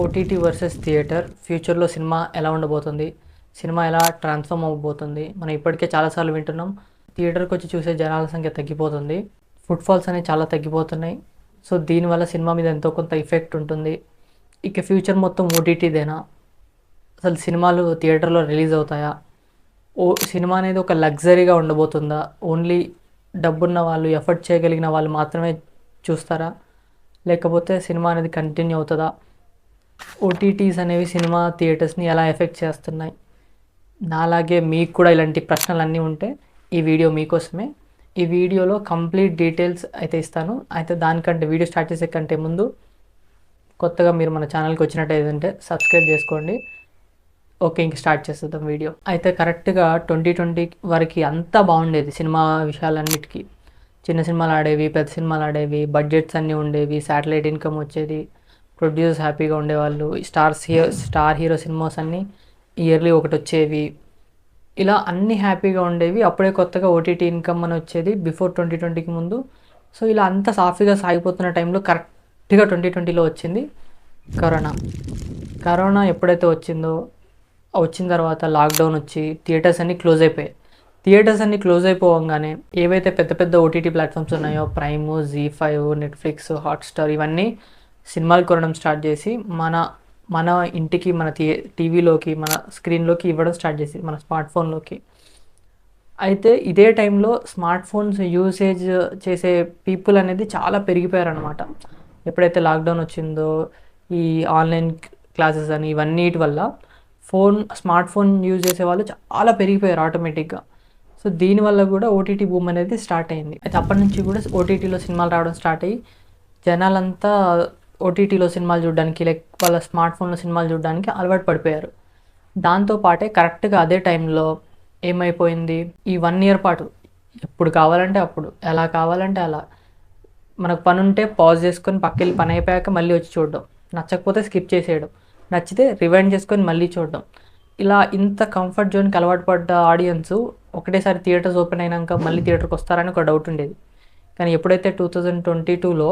OTT versus theatre ఫ్యూచర్లో cinema ఎలా ఉండబోతుంది, సినిమా ఎలా ట్రాన్స్ఫార్మ్ అవ్వబోతుంది. మనం ఇప్పటికే చాలాసార్లు వింటున్నాం, థియేటర్కి వచ్చి చూసే జనాల సంఖ్య తగ్గిపోతుంది, ఫుట్ఫాల్స్ అనేవి చాలా తగ్గిపోతున్నాయి. సో దీనివల్ల సినిమా మీద ఎంతో కొంత ఎఫెక్ట్ ఉంటుంది. ఇక ఫ్యూచర్ మొత్తం ఓటీటీదేనా, అసలు సినిమాలు థియేటర్లో రిలీజ్ అవుతాయా, సినిమా అనేది ఒక లగ్జరీగా ఉండబోతుందా, ఓన్లీ డబ్బున్న వాళ్ళు ఎఫర్ట్ చేయగలిగిన వాళ్ళు మాత్రమే చూస్తారా, లేకపోతే సినిమా అనేది కంటిన్యూ అవుతుందా, ఓటీటీస్ అనేవి సినిమా థియేటర్స్ని ఎలా ఎఫెక్ట్ చేస్తున్నాయి. నాలాగే మీకు కూడా ఇలాంటి ప్రశ్నలన్నీ ఉంటే ఈ వీడియో మీకోసమే. ఈ వీడియోలో కంప్లీట్ డీటెయిల్స్ అయితే ఇస్తాను. అయితే దానికంటే వీడియో స్టార్ట్ చేసే కంటే ముందు కొత్తగా మీరు మన ఛానల్కి వచ్చినట్టయితే సబ్స్క్రైబ్ చేసుకోండి. ఓకే, ఇంక స్టార్ట్ చేసేద్దాం వీడియో. అయితే కరెక్ట్గా 2020 వరకు అంతా బాగుండేది సినిమా విషయాలన్నిటికీ. చిన్న సినిమాలు ఆడేవి, పెద్ద సినిమాలు ఆడేవి, బడ్జెట్స్ అన్నీ ఉండేవి, శాటిలైట్ ఇన్కమ్ వచ్చేది, ప్రొడ్యూసర్స్ హ్యాపీగా ఉండేవాళ్ళు, స్టార్ హీరో సినిమాస్ అన్నీ ఇయర్లీ ఒకటి వచ్చేవి, ఇలా అన్నీ హ్యాపీగా ఉండేవి. అప్పుడే కొత్తగా ఓటీటీ ఇన్కమ్ అని వచ్చేది బిఫోర్ 2020కి ముందు. సో ఇలా అంతా సాఫీగా సాగిపోతున్న టైంలో కరెక్ట్గా 2020లో వచ్చింది కరోనా. ఎప్పుడైతే వచ్చిన తర్వాత లాక్డౌన్ వచ్చి థియేటర్స్ అన్నీ క్లోజ్ అయిపోగానే ఏవైతే పెద్ద పెద్ద ఓటీటీ ప్లాట్ఫామ్స్ ఉన్నాయో, ప్రైమ్, జీ5, నెట్ఫ్లిక్స్, హాట్స్టార్, ఇవన్నీ సినిమాలు కొనడం స్టార్ట్ చేసి మన ఇంటికి, మన టీవీలోకి, మన స్క్రీన్లోకి ఇవ్వడం స్టార్ట్ చేసి, మన స్మార్ట్ ఫోన్లోకి. అయితే ఇదే టైంలో స్మార్ట్ ఫోన్స్ యూసేజ్ చేసే పీపుల్ అనేది చాలా పెరిగిపోయారనమాట. ఎప్పుడైతే లాక్డౌన్ వచ్చిందో, ఈ ఆన్లైన్ క్లాసెస్ అని ఇవన్నిటి వల్ల స్మార్ట్ ఫోన్ యూజ్ చేసే వాళ్ళు చాలా పెరిగిపోయారు ఆటోమేటిక్గా. సో దీనివల్ల కూడా ఓటీటీ బూమ్ అనేది స్టార్ట్ అయింది. అయితే అప్పటి నుంచి కూడా ఓటీటీలో సినిమాలు రావడం స్టార్ట్ అయ్యి జనాలంతా ఓటీటీలో సినిమాలు చూడడానికి, లైక్ వాళ్ళ స్మార్ట్ ఫోన్లో సినిమాలు చూడడానికి అలవాటు పడిపోయారు. దాంతోపాటే కరెక్ట్గా అదే టైంలో ఏమైపోయింది, ఈ 1 year పాటు ఎప్పుడు కావాలంటే అప్పుడు, ఎలా కావాలంటే అలా, మనకు పని ఉంటే పాజ్ చేసుకొని పక్కకి పని అయిపోయాక మళ్ళీ వచ్చి చూడడం, నచ్చకపోతే స్కిప్ చేసేయడం, నచ్చితే రివైండ్ చేసుకొని మళ్ళీ చూడడం. ఇలా ఇంత కంఫర్ట్ జోన్కి అలవాటు పడ్డ ఆడియన్స్ ఒకటేసారి థియేటర్స్ ఓపెన్ అయినాక మళ్ళీ థియేటర్కి వస్తారని ఒక డౌట్ ఉండేది. కానీ ఎప్పుడైతే 2022లో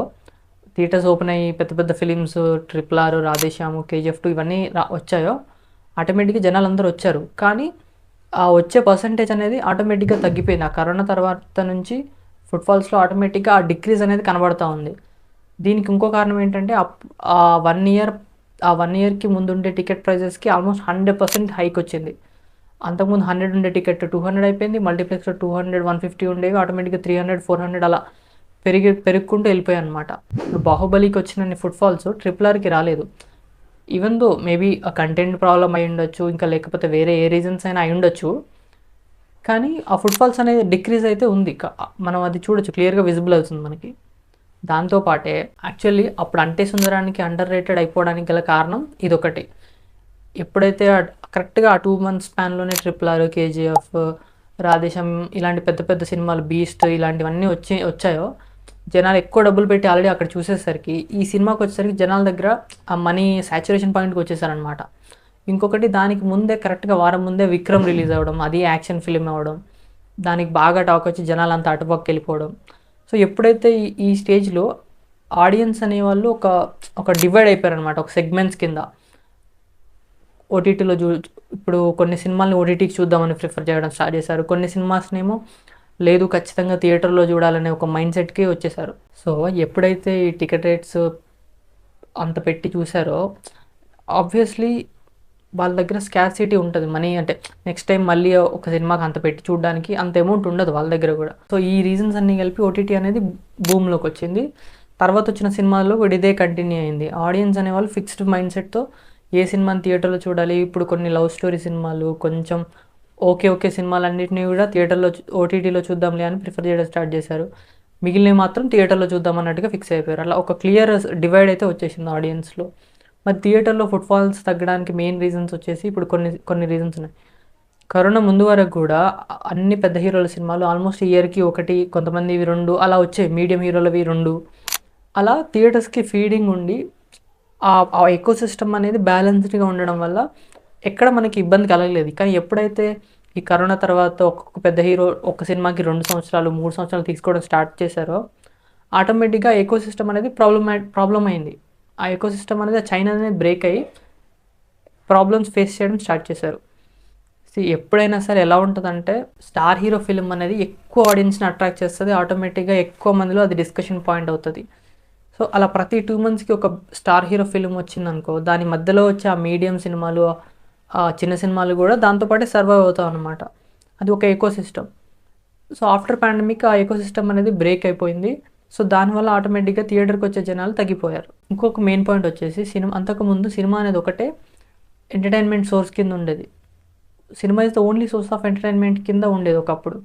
థియేటర్స్ ఓపెన్ అయ్యి పెద్ద పెద్ద ఫిలిమ్స్ RRR, రాధేశ్యాము, KGF2 ఇవన్నీ వచ్చాయో ఆటోమేటిక్గా జనాలు అందరూ వచ్చారు. కానీ ఆ వచ్చే పర్సంటేజ్ అనేది ఆటోమేటిక్గా తగ్గిపోయింది. ఆ కరోనా తర్వాత నుంచి ఫుట్ఫాల్స్లో ఆటోమేటిక్గా ఆ డిక్రీజ్ అనేది కనబడుతూ ఉంది. దీనికి ఇంకో కారణం ఏంటంటే ఆ 1 yearకి ముందు ఉండే టికెట్ ప్రైజెస్కి ఆల్మోస్ట్ 100% హైక్ వచ్చింది. అంతకుముందు 100 ఉండే టికెట్ 200 అయిపోయింది, మల్టీప్లెక్స్లో 200, 150 ఉండేవి, ఆటోమేటిక్గా 300, 400 అలా పెరుగుకుంటూ వెళ్ళిపోయాయి అనమాట. ఇప్పుడు బాహుబలికి వచ్చిన ఫుట్ఫాల్స్ RRRకి రాలేదు. ఈవెన్ దో మేబీ ఆ కంటెంట్ ప్రాబ్లం అయి ఉండొచ్చు, ఇంకా లేకపోతే వేరే ఏ రీజన్స్ అయినా అయి ఉండొచ్చు, కానీ ఆ ఫుట్ఫాల్స్ అనేది డిక్రీజ్ అయితే ఉంది. మనం అది చూడొచ్చు, క్లియర్గా విజిబుల్ అవుతుంది మనకి. దాంతోపాటే యాక్చువల్లీ అప్పుడు అంటే సుందరానికి అండర్ రేటెడ్ అయిపోవడానికి గల కారణం ఇదొకటి. ఎప్పుడైతే కరెక్ట్గా ఆ 2 months స్పాన్లోనే RRR, KGF, రాధేశం ఇలాంటి పెద్ద పెద్ద సినిమాలు, బీస్ట్ ఇలాంటివన్నీ వచ్చాయో, జనాలు ఎక్కువ డబ్బులు పెట్టి ఆల్రెడీ అక్కడ చూసేసరికి ఈ సినిమాకి వచ్చేసరికి జనాల దగ్గర ఆ మనీ సాచురేషన్ పాయింట్కి వచ్చేసారనమాట. ఇంకొకటి, దానికి ముందే కరెక్ట్గా వారం ముందే విక్రమ్ రిలీజ్ అవ్వడం, అది యాక్షన్ ఫిలిం అవ్వడం, దానికి బాగా టాక్ వచ్చి జనాలంతా అటుపక్క వెళ్ళిపోవడం. సో ఎప్పుడైతే ఈ స్టేజ్లో ఆడియన్స్ అనేవాళ్ళు ఒక డివైడ్ అయిపోయారనమాట, ఒక సెగ్మెంట్స్ కింద. ఓటీటీలో ఇప్పుడు కొన్ని సినిమాల్ని ఓటీటీకి చూద్దామని ప్రిఫర్ చేయడం స్టార్ట్ చేశారు. కొన్ని సినిమాస్నేమో లేదు ఖచ్చితంగా థియేటర్లో చూడాలనే ఒక మైండ్ సెట్కి వచ్చేసారు. సో ఎప్పుడైతే ఈ టికెట్ రేట్స్ అంత పెట్టి చూసారో, ఆబ్వియస్లీ వాళ్ళ దగ్గర స్కార్సిటీ ఉంటుంది. మనీ అంటే నెక్స్ట్ టైం మళ్ళీ ఒక సినిమాకి అంత పెట్టి చూడడానికి అంత అమౌంట్ ఉండదు వాళ్ళ దగ్గర కూడా. సో ఈ రీజన్స్ అన్నీ కలిపి ఓటీటీ అనేది భూమిలోకి వచ్చింది. తర్వాత వచ్చిన సినిమాల్లో కూడా ఇదే కంటిన్యూ అయింది. ఆడియన్స్ అనేవాళ్ళు ఫిక్స్డ్ మైండ్ సెట్తో ఏ సినిమాని థియేటర్లో చూడాలి, ఇప్పుడు కొన్ని లవ్ స్టోరీ సినిమాలు, కొంచెం ఓకే సినిమాలన్నింటినీ కూడా ఓటీటీలో చూద్దాంలే అని ప్రిఫర్ చేయడం స్టార్ట్ చేశారు. మిగిలినవి మాత్రం థియేటర్లో చూద్దాం అన్నట్టుగా ఫిక్స్ అయిపోయారు. అలా ఒక క్లియర్ డివైడ్ అయితే వచ్చేసింది ఆడియన్స్లో. మరి థియేటర్లో ఫుట్ఫాల్స్ తగ్గడానికి మెయిన్ రీజన్స్ వచ్చేసి ఇప్పుడు కొన్ని రీజన్స్ ఉన్నాయి. కరోనా ముందు వరకు కూడా అన్ని పెద్ద హీరోల సినిమాలు ఆల్మోస్ట్ ఇయర్కి ఒకటి, కొంతమందివి 2 అలా వచ్చాయి, మీడియం హీరోలవి 2 అలా థియేటర్స్కి ఫీడింగ్ ఉండి ఆ ఎకో సిస్టమ్ అనేది బ్యాలెన్స్డ్గా ఉండడం వల్ల ఎక్కడ మనకి ఇబ్బంది కలగలేదు. కానీ ఎప్పుడైతే ఈ కరోనా తర్వాత ఒక్కొక్క పెద్ద హీరో ఒక సినిమాకి 2 సంవత్సరాలు 3 సంవత్సరాలు తీసుకోవడం స్టార్ట్ చేశారో, ఆటోమేటిక్గా ఎకో సిస్టమ్ అనేది ప్రాబ్లం అయింది. ఆ ఎకోసిస్టమ్ అనేది చైనా అనేది బ్రేక్ అయ్యి ప్రాబ్లమ్స్ ఫేస్ చేయడం స్టార్ట్ చేశారు. ఎప్పుడైనా సరే ఎలా ఉంటుందంటే స్టార్ హీరో ఫిల్మ్ అనేది ఎక్కువ ఆడియన్స్ని అట్రాక్ట్ చేస్తుంది, ఆటోమేటిక్గా ఎక్కువ మందిలో అది డిస్కషన్ పాయింట్ అవుతుంది. సో అలా ప్రతి 2 monthsకి ఒక స్టార్ హీరో ఫిల్మ్ వచ్చిందనుకో, దాని మధ్యలో వచ్చే ఆ మీడియం సినిమాలు, ఆ చిన్న సినిమాలు కూడా దాంతోపాటే సర్వైవ్ అవుతాం అనమాట. అది ఒక eco system. So after pandemic ఆ ఎకో సిస్టమ్ అనేది బ్రేక్ అయిపోయింది. సో దానివల్ల ఆటోమేటిక్గా థియేటర్కి వచ్చే జనాలు తగ్గిపోయారు. ఇంకొక మెయిన్ పాయింట్ వచ్చేసి అంతకుముందు సినిమా అనేది ఒకటే ఎంటర్టైన్మెంట్ సోర్స్ కింద ఉండేది. Cinema is the only source of entertainment కింద ఉండేది ఒకప్పుడు.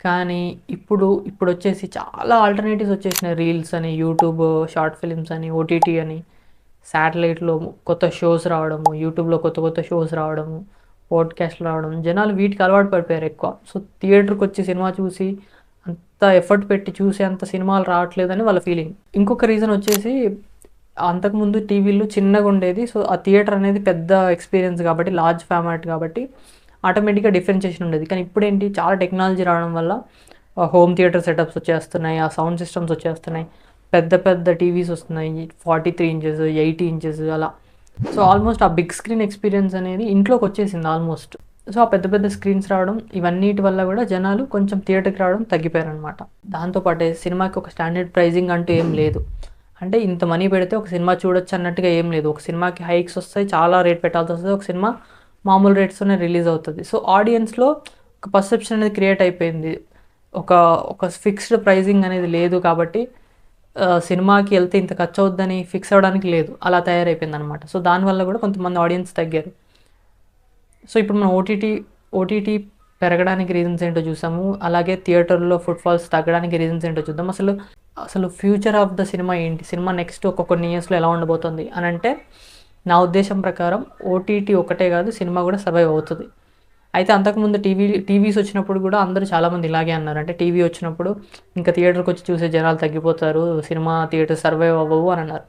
కానీ ఇప్పుడు వచ్చేసి చాలా ఆల్టర్నేటివ్స్ వచ్చేసినాయి. రీల్స్ అని, యూట్యూబ్ షార్ట్ ఫిలిమ్స్ అని, ఓటీటీ అని, శాటిలైట్లో కొత్త షోస్ రావడము, యూట్యూబ్లో కొత్త షోస్ రావడము, పాడ్కాస్ట్లు రావడం, జనాలు వీటికి అలవాటు పడిపోయారు ఎక్కువ. సో థియేటర్కి వచ్చి సినిమా చూసి అంత ఎఫర్ట్ పెట్టి చూసే అంత సినిమాలు రావట్లేదని వాళ్ళ ఫీలింగ్. ఇంకొక రీజన్ వచ్చేసి అంతకుముందు టీవీలు చిన్నగా ఉండేది. సో ఆ థియేటర్ అనేది పెద్ద ఎక్స్పీరియన్స్ కాబట్టి, లార్జ్ ఫార్మాట్ కాబట్టి ఆటోమేటిక్గా డిఫరెన్షియేషన్ ఉండేది. కానీ ఇప్పుడు ఏంటి, చాలా టెక్నాలజీ రావడం వల్ల హోమ్ థియేటర్ సెటప్స్ వచ్చేస్తున్నాయి, ఆ సౌండ్ సిస్టమ్స్ వచ్చేస్తున్నాయి, పెద్ద టీవీస్ వస్తున్నాయి, 43 inches 80 inches అలా. సో ఆల్మోస్ట్ ఆ బిగ్ స్క్రీన్ ఎక్స్పీరియన్స్ అనేది ఇంట్లోకి వచ్చేసింది ఆల్మోస్ట్. సో ఆ పెద్ద స్క్రీన్స్ రావడం, ఇవన్నిటి వల్ల కూడా జనాలు కొంచెం థియేటర్కి రావడం తగ్గిపోయారనమాట. దాంతోపాటే సినిమాకి ఒక స్టాండర్డ్ ప్రైజింగ్ అంటూ ఏం లేదు. అంటే ఇంత మనీ పెడితే ఒక సినిమా చూడొచ్చు అన్నట్టుగా ఏం లేదు. ఒక సినిమాకి హైక్స్ వస్తాయి, చాలా రేట్ పెట్టాల్సి వస్తుంది. ఒక సినిమా మామూలు రేట్స్తోనే రిలీజ్ అవుతుంది. సో ఆడియన్స్లో ఒక పర్సెప్షన్ అనేది క్రియేట్ అయిపోయింది. ఒక ఫిక్స్డ్ ప్రైజింగ్ అనేది లేదు కాబట్టి సినిమాకి వెళ్తే ఇంత ఖర్చు అవుద్దని ఫిక్స్ అవ్వడానికి లేదు, అలా తయారైపోయింది అనమాట. సో దానివల్ల కూడా కొంతమంది ఆడియన్స్ తగ్గారు. సో ఇప్పుడు మనం ఓటీటీ పెరగడానికి రీజన్స్ ఏంటో చూసాము, అలాగే థియేటర్లో ఫుట్ఫాల్స్ తగ్గడానికి రీజన్స్ ఏంటో చూద్దాం. అసలు ఫ్యూచర్ ఆఫ్ ద సినిమా ఏంటి, సినిమా నెక్స్ట్ కొన్ని ఇయర్స్లో ఎలా ఉండబోతుంది అని అంటే, నా ఉద్దేశం ప్రకారం ఓటీటీ ఒకటే కాదు, సినిమా కూడా సర్వైవ్ అవుతుంది. అయితే అంతకుముందు టీవీస్ వచ్చినప్పుడు కూడా అందరూ చాలామంది ఇలాగే అన్నారు. అంటే టీవీ వచ్చినప్పుడు ఇంకా థియేటర్కి వచ్చి చూసే జనాలు తగ్గిపోతారు, సినిమా థియేటర్ సర్వైవ్ అవ్వవు అని అన్నారు.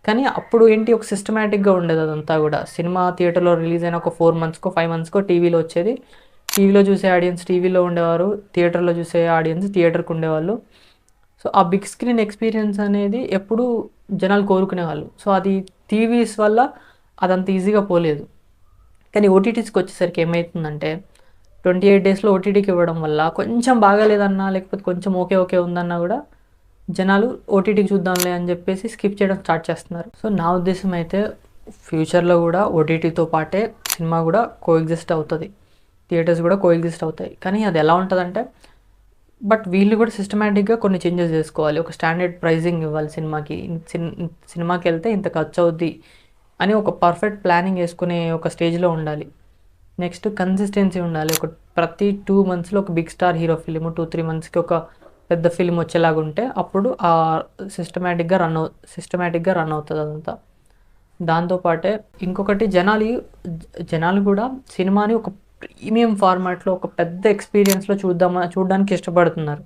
కానీ అప్పుడు ఏంటి, ఒక సిస్టమేటిక్గా ఉండేది అదంతా కూడా. సినిమా థియేటర్లో రిలీజ్ అయిన ఒక 4 monthsకో 5 monthsకో టీవీలో వచ్చేది. టీవీలో చూసే ఆడియన్స్ టీవీలో ఉండేవారు, థియేటర్లో చూసే ఆడియన్స్ థియేటర్కి ఉండేవాళ్ళు. సో ఆ బిగ్ స్క్రీన్ ఎక్స్పీరియన్స్ అనేది ఎప్పుడు జనాలు కోరుకునేవాళ్ళు. సో అది టీవీస్ వల్ల అదంత ఈజీగా పోలేదు. కానీ ఓటీటీస్కి వచ్చేసరికి ఏమవుతుందంటే 28 daysలో ఓటీటీకి ఇవ్వడం వల్ల కొంచెం బాగాలేదన్నా, లేకపోతే కొంచెం ఓకే ఉందన్నా కూడా జనాలు ఓటీటీకి చూద్దాంలే అని చెప్పేసి స్కిప్ చేయడం స్టార్ట్ చేస్తున్నారు. సో నా ఉద్దేశం అయితే ఫ్యూచర్లో కూడా ఓటీటీతో పాటే సినిమా కూడా కోఎగ్జిస్ట్ అవుతుంది, థియేటర్స్ కూడా కోఎగ్జిస్ట్ అవుతాయి. కానీ అది ఎలా ఉంటుందంటే, బట్ వీళ్ళు కూడా సిస్టమేటిక్గా కొన్ని చేంజెస్ చేసుకోవాలి. ఒక స్టాండర్డ్ ప్రైజింగ్ ఇవ్వాలి సినిమాకి. సినిమాకి వెళ్తే ఇంత ఖర్చు అవుద్ది అని ఒక పర్ఫెక్ట్ ప్లానింగ్ వేసుకునే ఒక స్టేజ్లో ఉండాలి. నెక్స్ట్ కన్సిస్టెన్సీ ఉండాలి. ప్రతి 2 monthsలో ఒక బిగ్ స్టార్ హీరో ఫిలిం, 2-3 monthsకి ఒక పెద్ద ఫిలిం వచ్చేలాగా ఉంటే అప్పుడు ఆ సిస్టమేటిక్గా రన్ అవుతుంది అదంతా. దాంతోపాటే ఇంకొకటి, జనాలు కూడా సినిమాని ఒక ప్రీమియం ఫార్మాట్లో ఒక పెద్ద ఎక్స్పీరియన్స్లో చూడడానికి ఇష్టపడుతున్నారు.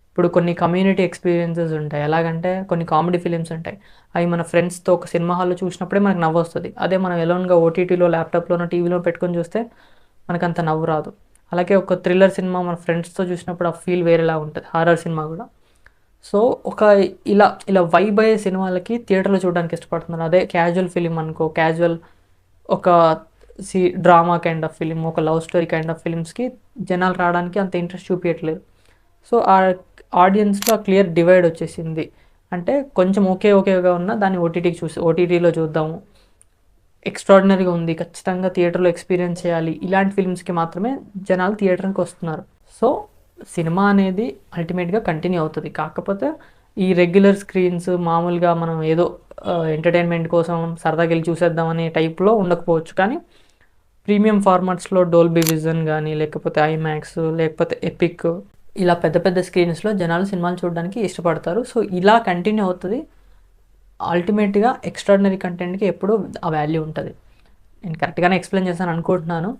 ఇప్పుడు కొన్ని కమ్యూనిటీ ఎక్స్పీరియన్సెస్ ఉంటాయి. ఎలాగంటే కొన్ని కామెడీ ఫిలిమ్స్ ఉంటాయి, అవి మన ఫ్రెండ్స్తో ఒక సినిమా హాల్లో చూసినప్పుడే మనకు నవ్వు వస్తుంది. అదే మనం ఎలోన్గా ఓటీటీలో, ల్యాప్టాప్లోనో, టీవీలో పెట్టుకొని చూస్తే మనకంత నవ్వు రాదు. అలాగే ఒక థ్రిల్లర్ సినిమా మన ఫ్రెండ్స్తో చూసినప్పుడు ఆ ఫీల్ వేరేలా ఉంటుంది, హారర్ సినిమా కూడా. సో ఇలా వైబ్ అయ్యే సినిమాలకి థియేటర్లో చూడడానికి ఇష్టపడుతున్నారు. అదే క్యాజువల్ ఫిలిం అనుకో, ఒక డ్రామా కైండ్ ఆఫ్ ఫిలిం, ఒక లవ్ స్టోరీ కైండ్ ఆఫ్ ఫిలిమ్స్కి జనాలు రావడానికి అంత ఇంట్రెస్ట్ చూపించట్లేదు. సో ఆ ఆడియన్స్లో క్లియర్ డివైడ్ వచ్చేసింది. అంటే కొంచెం ఓకేగా ఉన్నా దాన్ని ఓటీటీలో చూద్దాము, ఎక్స్ట్రాడినరీగా ఉంది, ఖచ్చితంగా థియేటర్లో ఎక్స్పీరియన్స్ చేయాలి, ఇలాంటి ఫిల్మ్స్కి మాత్రమే జనాలు థియేటర్కి వస్తున్నారు. సో సినిమా అనేది అల్టిమేట్గా కంటిన్యూ అవుతుంది. కాకపోతే ఈ రెగ్యులర్ స్క్రీన్స్ మామూలుగా మనం ఏదో ఎంటర్టైన్మెంట్ కోసం సరదాగా వెళ్ళి చూసేద్దామనే టైప్లో ఉండకపోవచ్చు. కానీ ప్రీమియం ఫార్మాట్స్లో డోల్బీ విజన్ కానీ, లేకపోతే ఐమాక్స్, లేకపోతే ఎపిక్, ఇలా పెద్ద స్క్రీన్స్లో జనాలు సినిమాలు చూడడానికి ఇష్టపడతారు. సో ఇలా కంటిన్యూ అవుతుంది. అల్టిమేట్గా ఎక్స్ట్రాడినరీ కంటెంట్కి ఎప్పుడూ ఆ వాల్యూ ఉంటుంది. నేను కరెక్ట్గానే ఎక్స్ప్లెయిన్ చేశాను అనుకుంటున్నాను.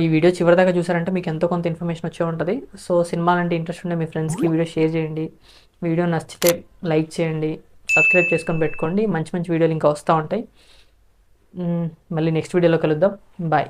ఈ వీడియో చివరిదాకా చూసారంటే మీకు ఎంతో కొంత ఇన్ఫర్మేషన్ వచ్చే ఉంటుంది. సో సినిమాలంటే ఇంట్రెస్ట్ ఉంటే మీ ఫ్రెండ్స్కి వీడియో షేర్ చేయండి. వీడియో నచ్చితే లైక్ చేయండి, సబ్స్క్రైబ్ చేసుకొని పెట్టుకోండి. మంచి వీడియోలు ఇంకా వస్తూ ఉంటాయి. మళ్ళీ నెక్స్ట్ వీడియోలో కలుద్దాం. బాయ్.